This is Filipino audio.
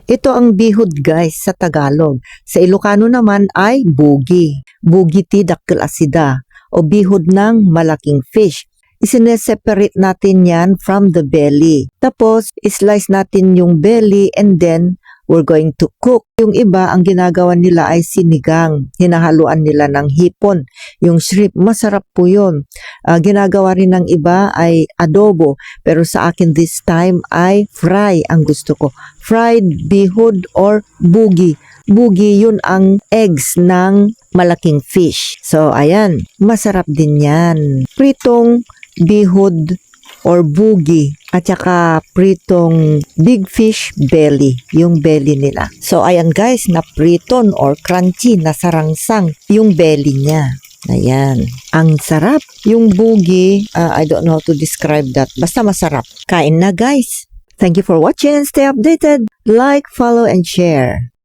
Ito ang bihod guys sa Tagalog. Sa Ilocano naman ay bugi. Bugi ti dakkel asida o bihod ng malaking fish. Isineseparate natin yan from the belly. Tapos, slice natin yung belly and then we're going to cook. Yung iba, ang ginagawa nila ay sinigang. Hinahaluan nila ng hipon. Yung shrimp, masarap po yun. Ginagawa rin ng iba ay adobo. Pero sa akin this time ay fry ang gusto ko. Fried bihod or bugi. Bugi, yun ang eggs ng malaking fish. So, ayan. Masarap din yan. Pritong bihod or bugi at saka pritong big fish belly, yung belly nila. So ayan guys, na priton or crunchy, nasarangsang yung belly niya. Ayan, ang sarap. Yung bugi, I don't know how to describe that. Basta masarap. Kain na guys. Thank you for watching and stay updated. Like, follow, and share.